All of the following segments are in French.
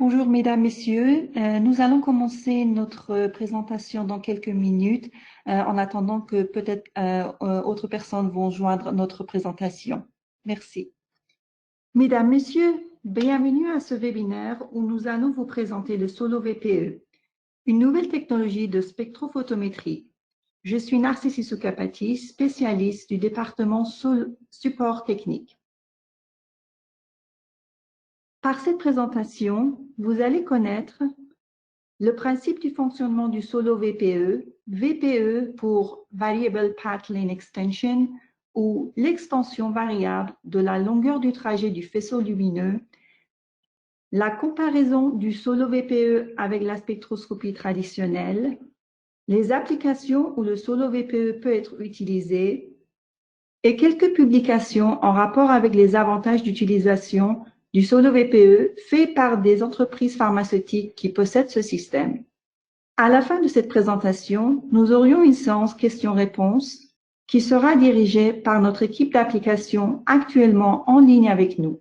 Bonjour mesdames, messieurs. Nous allons commencer notre présentation dans quelques minutes en attendant que peut-être autres personnes vont joindre notre présentation. Merci. Mesdames, messieurs, bienvenue à ce webinaire où nous allons vous présenter le SoloVPE, une nouvelle technologie de spectrophotométrie. Je suis Narcissi Soukapati, spécialiste du département support technique. Par cette présentation, vous allez connaître le principe du fonctionnement du SoloVPE, VPE pour Variable Path Lane Extension ou l'extension variable de la longueur du trajet du faisceau lumineux, la comparaison du SoloVPE avec la spectroscopie traditionnelle, les applications où le SoloVPE peut être utilisé et quelques publications en rapport avec les avantages d'utilisation du SoloVPE fait par des entreprises pharmaceutiques qui possèdent ce système. À la fin de cette présentation, nous aurions une séance questions-réponses qui sera dirigée par notre équipe d'application actuellement en ligne avec nous.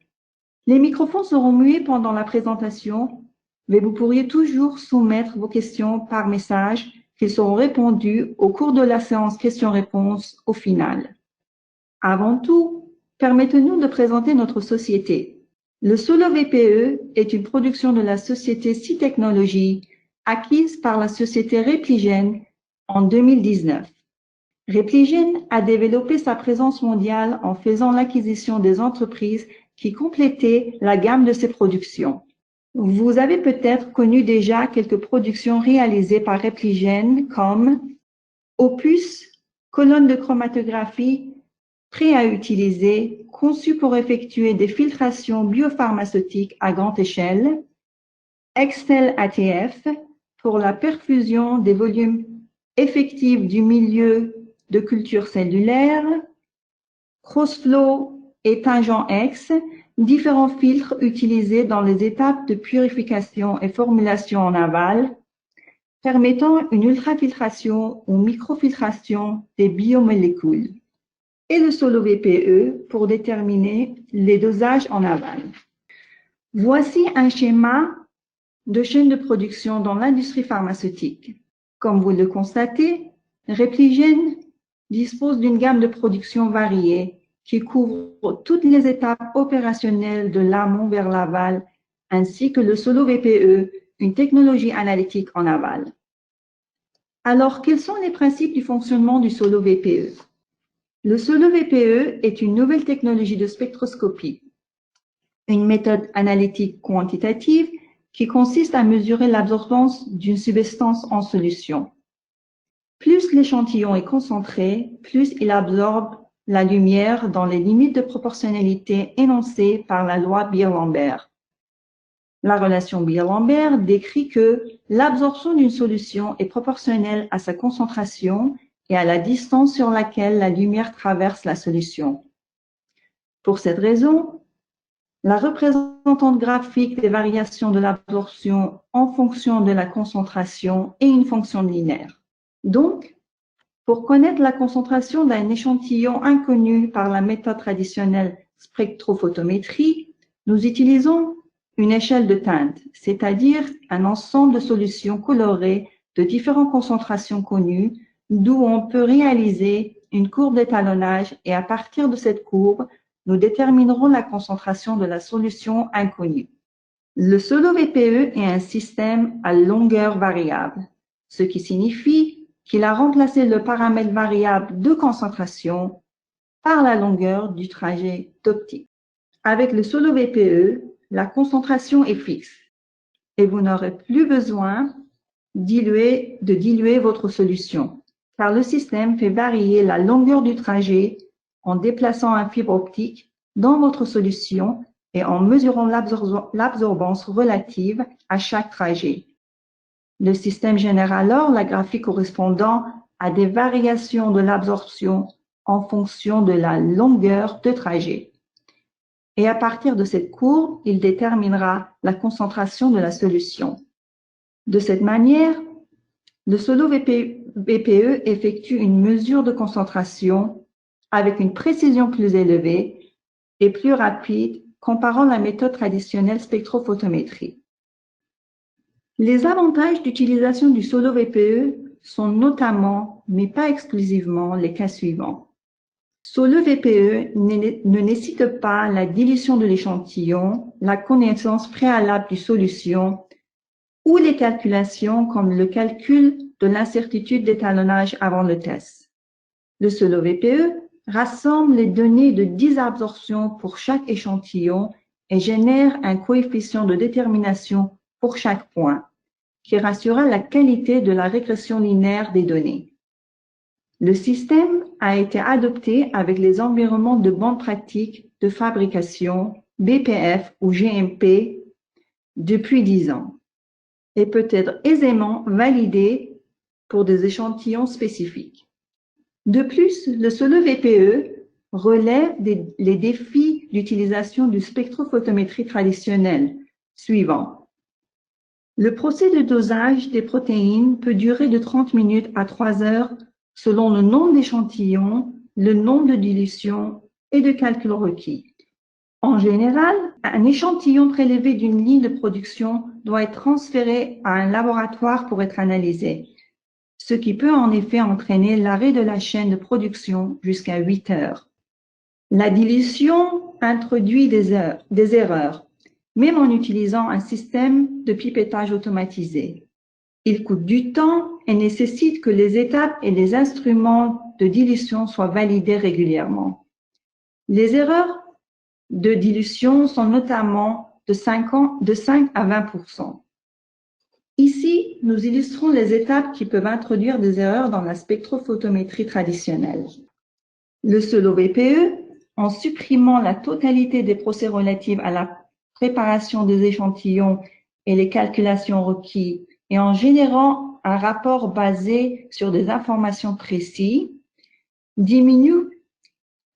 Les microphones seront muets pendant la présentation, mais vous pourriez toujours soumettre vos questions par message qui seront répondues au cours de la séance questions-réponses au final. Avant tout, permettez-nous de présenter notre société. Le SoloVPE est une production de la société C-Technologies acquise par la société Repligen en 2019. Repligen a développé sa présence mondiale en faisant l'acquisition des entreprises qui complétaient la gamme de ses productions. Vous avez peut-être connu déjà quelques productions réalisées par Repligen comme Opus, colonne de chromatographie prêt à utiliser, conçu pour effectuer des filtrations biopharmaceutiques à grande échelle, Excel ATF pour la perfusion des volumes effectifs du milieu de culture cellulaire, Crossflow et Tangent-X, différents filtres utilisés dans les étapes de purification et formulation en aval, permettant une ultrafiltration ou microfiltration des biomolécules, et le SoloVPE pour déterminer les dosages en aval. Voici un schéma de chaîne de production dans l'industrie pharmaceutique. Comme vous le constatez, Repligen dispose d'une gamme de production variée qui couvre toutes les étapes opérationnelles de l'amont vers l'aval, ainsi que le SoloVPE, une technologie analytique en aval. Alors, quels sont les principes du fonctionnement du SoloVPE? Le SoloVPE est une nouvelle technologie de spectroscopie, une méthode analytique quantitative qui consiste à mesurer l'absorbance d'une substance en solution. Plus l'échantillon est concentré, plus il absorbe la lumière dans les limites de proportionnalité énoncées par la loi Beer-Lambert. La relation Beer-Lambert décrit que l'absorption d'une solution est proportionnelle à sa concentration et à la distance sur laquelle la lumière traverse la solution. Pour cette raison, la représentante graphique des variations de l'absorption en fonction de la concentration est une fonction linéaire. Donc, pour connaître la concentration d'un échantillon inconnu par la méthode traditionnelle spectrophotométrie, nous utilisons une échelle de teinte, c'est-à-dire un ensemble de solutions colorées de différentes concentrations connues, d'où on peut réaliser une courbe d'étalonnage et à partir de cette courbe, nous déterminerons la concentration de la solution inconnue. Le SoloVPE est un système à longueur variable, ce qui signifie qu'il a remplacé le paramètre variable de concentration par la longueur du trajet d'optique. Avec le SoloVPE, la concentration est fixe et vous n'aurez plus besoin de diluer votre solution, car le système fait varier la longueur du trajet en déplaçant un fibre optique dans votre solution et en mesurant l'absorbance relative à chaque trajet. Le système génère alors la graphie correspondant à des variations de l'absorption en fonction de la longueur de trajet. Et à partir de cette courbe, il déterminera la concentration de la solution. De cette manière, le SoloVPE effectue une mesure de concentration avec une précision plus élevée et plus rapide comparant la méthode traditionnelle spectrophotométrie. Les avantages d'utilisation du solo VPE sont notamment, mais pas exclusivement, les cas suivants. Solo VPE ne nécessite pas la dilution de l'échantillon, la connaissance préalable du solution ou les calculations comme le calcul de l'incertitude d'étalonnage avant le test. Le solo VPE rassemble les données de 10 absorptions pour chaque échantillon et génère un coefficient de détermination pour chaque point, qui rassurera la qualité de la régression linéaire des données. Le système a été adopté avec les environnements de bonne pratique de fabrication, BPF ou GMP, depuis 10 ans et peut être aisément validé pour des échantillons spécifiques. De plus, le solo VPE relève les défis d'utilisation du spectrophotométrie traditionnelle suivants. Le procès de dosage des protéines peut durer de 30 minutes à 3 heures selon le nombre d'échantillons, le nombre de dilutions et de calculs requis. En général, un échantillon prélevé d'une ligne de production doit être transféré à un laboratoire pour être analysé, ce qui peut en effet entraîner l'arrêt de la chaîne de production jusqu'à 8 heures. La dilution introduit des erreurs, même en utilisant un système de pipettage automatisé. Il coûte du temps et nécessite que les étapes et les instruments de dilution soient validés régulièrement. Les erreurs de dilution sont notamment de 5 à 20%. Ici, nous illustrons les étapes qui peuvent introduire des erreurs dans la spectrophotométrie traditionnelle. Le solo VPE, en supprimant la totalité des procès relatifs à la préparation des échantillons et les calculations requises, et en générant un rapport basé sur des informations précises, diminue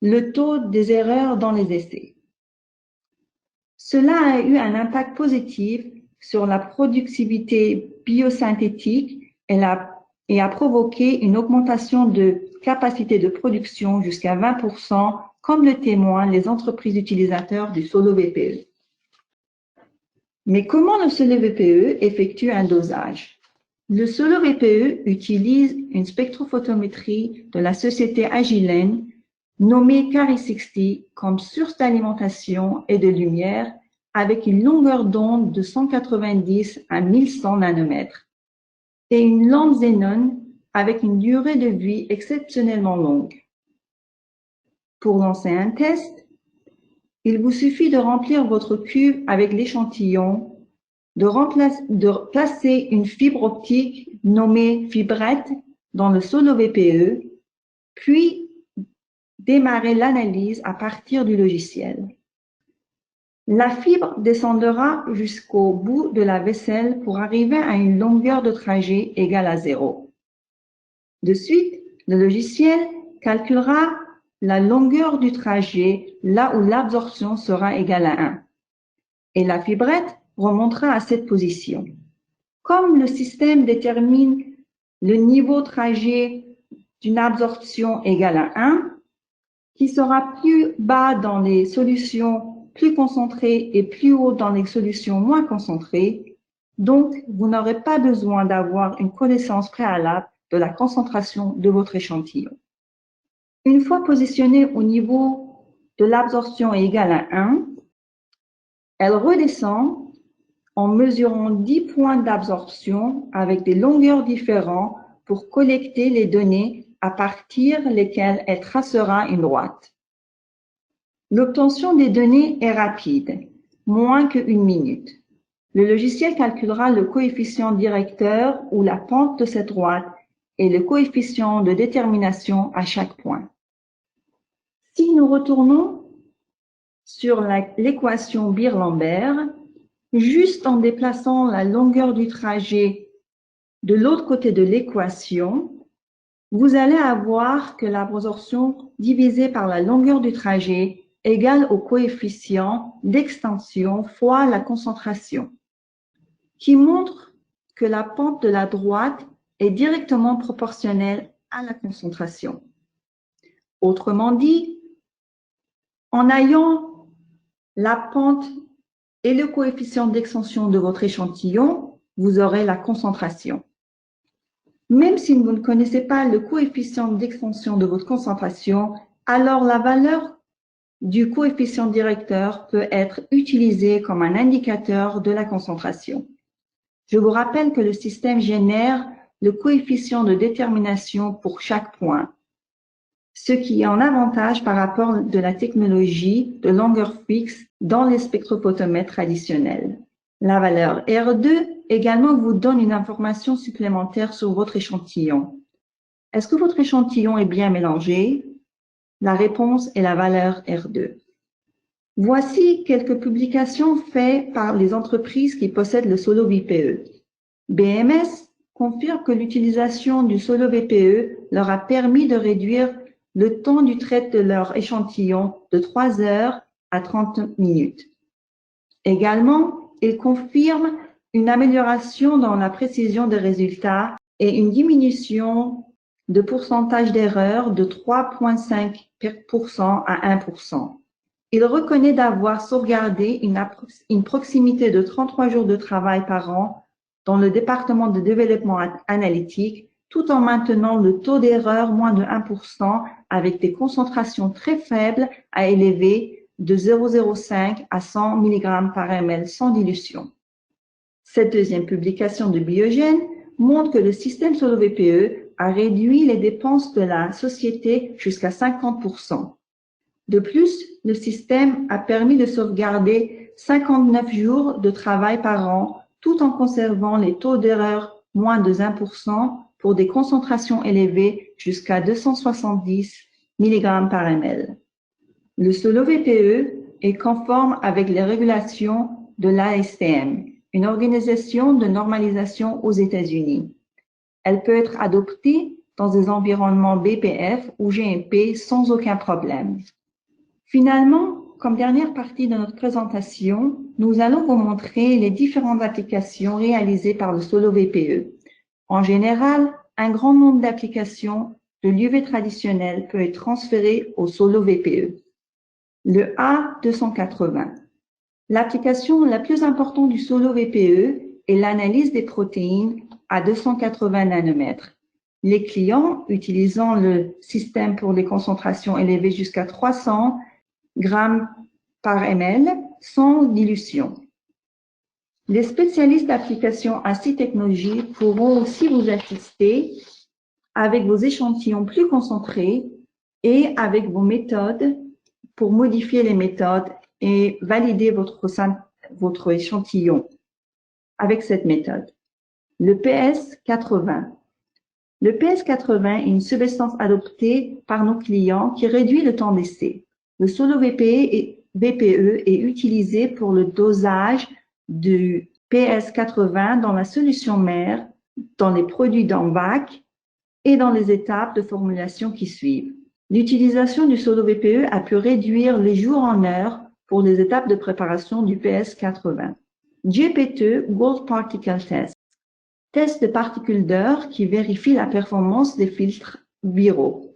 le taux des erreurs dans les essais. Cela a eu un impact positif sur la productivité biosynthétique et a provoqué une augmentation de capacité de production jusqu'à 20%, comme le témoignent les entreprises utilisateurs du solo VPE. Mais comment le solo VPE effectue un dosage? Le solo VPE utilise une spectrophotométrie de la société Agilent nommée Cari60 comme source d'alimentation et de lumière avec une longueur d'onde de 190 à 1100 nanomètres et une lampe xénon avec une durée de vie exceptionnellement longue. Pour lancer un test, il vous suffit de remplir votre cuve avec l'échantillon, de placer une fibre optique nommée fibrette dans le solo VPE, puis démarrer l'analyse à partir du logiciel. La fibre descendra jusqu'au bout de la vaisselle pour arriver à une longueur de trajet égale à 0. De suite, le logiciel calculera la longueur du trajet là où l'absorption sera égale à 1. Et la fibrette remontera à cette position. Comme le système détermine le niveau trajet d'une absorption égale à 1, qui sera plus bas dans les solutions plus concentrées et plus haut dans les solutions moins concentrées, donc vous n'aurez pas besoin d'avoir une connaissance préalable de la concentration de votre échantillon. Une fois positionnée au niveau de l'absorption égale à 1, elle redescend en mesurant 10 points d'absorption avec des longueurs différentes pour collecter les données à partir desquelles elle tracera une droite. L'obtention des données est rapide, moins qu'1 minute. Le logiciel calculera le coefficient directeur ou la pente de cette droite et le coefficient de détermination à chaque point. Si nous retournons sur l'équation Beer-Lambert, juste en déplaçant la longueur du trajet de l'autre côté de l'équation, vous allez avoir que l'absorption divisée par la longueur du trajet égale au coefficient d'extension fois la concentration, qui montre que la pente de la droite est directement proportionnelle à la concentration. Autrement dit, en ayant la pente et le coefficient d'extension de votre échantillon, vous aurez la concentration. Même si vous ne connaissez pas le coefficient d'extension de votre concentration, alors la valeur du coefficient directeur peut être utilisée comme un indicateur de la concentration. Je vous rappelle que le système génère le coefficient de détermination pour chaque point, ce qui est un avantage par rapport de la technologie de longueur fixe dans les spectrophotomètres traditionnels. La valeur R2 également vous donne une information supplémentaire sur votre échantillon. Est-ce que votre échantillon est bien mélangé? La réponse est la valeur R2. Voici quelques publications faites par les entreprises qui possèdent le Solo VPE. BMS confirme que l'utilisation du Solo VPE leur a permis de réduire le temps du trait de leur échantillon de 3 heures à 30 minutes. Également, ils confirment une amélioration dans la précision des résultats et une diminution de pourcentage d'erreur de 3,5% à 1%. Il reconnaît d'avoir sauvegardé une proximité de 33 jours de travail par an dans le département de développement analytique, tout en maintenant le taux d'erreur moins de 1% avec des concentrations très faibles à élevées de 0,05 à 100 mg par ml sans dilution. Cette deuxième publication de Biogen montre que le système Solo VPE a réduit les dépenses de la société jusqu'à 50%. De plus, le système a permis de sauvegarder 59 jours de travail par an tout en conservant les taux d'erreur moins de 1% pour des concentrations élevées jusqu'à 270 mg par ml. Le Solo VPE est conforme avec les régulations de l'ASTM, une organisation de normalisation aux États-Unis. Elle peut être adoptée dans des environnements BPF ou GMP sans aucun problème. Finalement, comme dernière partie de notre présentation, nous allons vous montrer les différentes applications réalisées par le Solo VPE. En général, un grand nombre d'applications de l'UV traditionnel peut être transféré au Solo VPE. Le A280. L'application la plus importante du Solo VPE est l'analyse des protéines à 280 nanomètres. Les clients utilisant le système pour des concentrations élevées jusqu'à 300 grammes par ml sans dilution. Les spécialistes d'application à ces technologies pourront aussi vous assister avec vos échantillons plus concentrés et avec vos méthodes pour modifier les méthodes et valider votre échantillon avec cette méthode. Le PS80. Le PS80 est une substance adoptée par nos clients qui réduit le temps d'essai. Le Solo VPE est utilisé pour le dosage du PS80 dans la solution mère, dans les produits d'en-bac et dans les étapes de formulation qui suivent. L'utilisation du Solo VPE a pu réduire les jours en heures pour les étapes de préparation du PS80. GPT Gold Particle Test. Test de particules d'or qui vérifie la performance des filtres viraux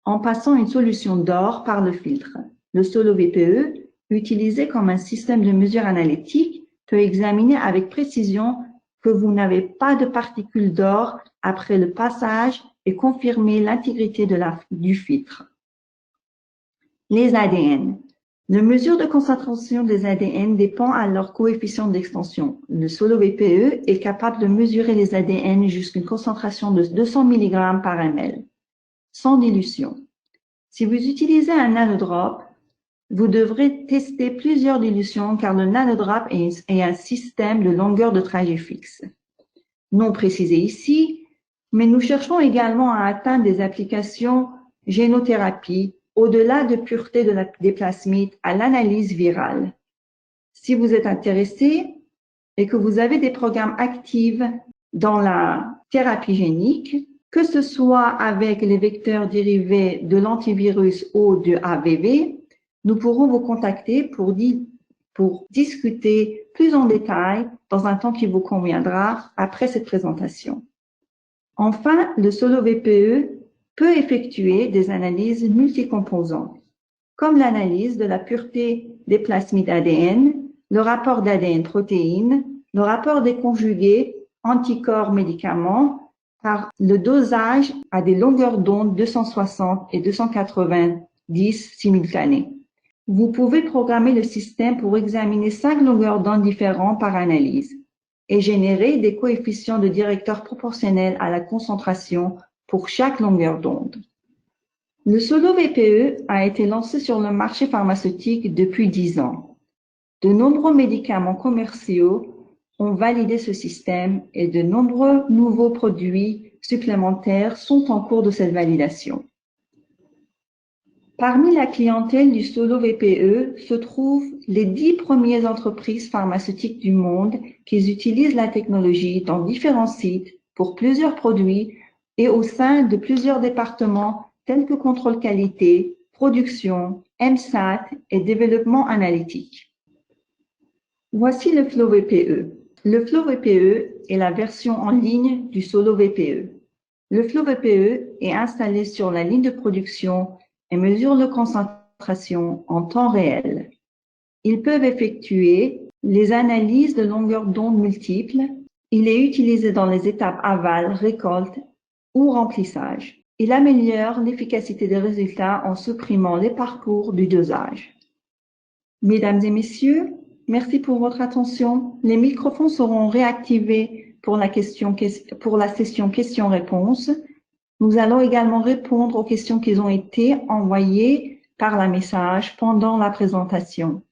en passant une solution d'or par le filtre. Le Solo VPE, utilisé comme un système de mesure analytique, peut examiner avec précision que vous n'avez pas de particules d'or après le passage et confirmer l'intégrité du filtre. Les ADN. La mesure de concentration des ADN dépend à leur coefficient d'extension. Le Solo VPE est capable de mesurer les ADN jusqu'à une concentration de 200 mg par ml, sans dilution. Si vous utilisez un nanodrop, vous devrez tester plusieurs dilutions car le nanodrop est un système de longueur de trajet fixe. Non précisé ici, mais nous cherchons également à atteindre des applications génothérapie au-delà de pureté des plasmides à l'analyse virale. Si vous êtes intéressé et que vous avez des programmes actifs dans la thérapie génique, que ce soit avec les vecteurs dérivés de l'antivirus ou de AVV, nous pourrons vous contacter pour discuter plus en détail dans un temps qui vous conviendra après cette présentation. Enfin, le Solo VPE peut effectuer des analyses multicomposantes, comme l'analyse de la pureté des plasmides ADN, le rapport d'ADN-protéines, le rapport des conjugués anticorps médicaments par le dosage à des longueurs d'onde 260 et 290 simultanées. Vous pouvez programmer le système pour examiner 5 longueurs d'onde différentes par analyse et générer des coefficients de directeur proportionnels à la concentration pour chaque longueur d'onde. Le SoloVPE a été lancé sur le marché pharmaceutique depuis 10 ans. De nombreux médicaments commerciaux ont validé ce système et de nombreux nouveaux produits supplémentaires sont en cours de cette validation. Parmi la clientèle du SoloVPE se trouvent les 10 premières entreprises pharmaceutiques du monde qui utilisent la technologie dans différents sites pour plusieurs produits et au sein de plusieurs départements tels que contrôle qualité, production, MSAT et développement analytique. Voici le FlowVPE. Le FlowVPE est la version en ligne du SoloVPE. Le FlowVPE est installé sur la ligne de production et mesure la concentration en temps réel. Ils peuvent effectuer les analyses de longueur d'onde multiples. Il est utilisé dans les étapes aval, récolte ou remplissage. Il améliore l'efficacité des résultats en supprimant les parcours du dosage. Mesdames et messieurs, merci pour votre attention. Les microphones seront réactivés pour la session questions-réponses. Nous allons également répondre aux questions qui ont été envoyées par la message pendant la présentation.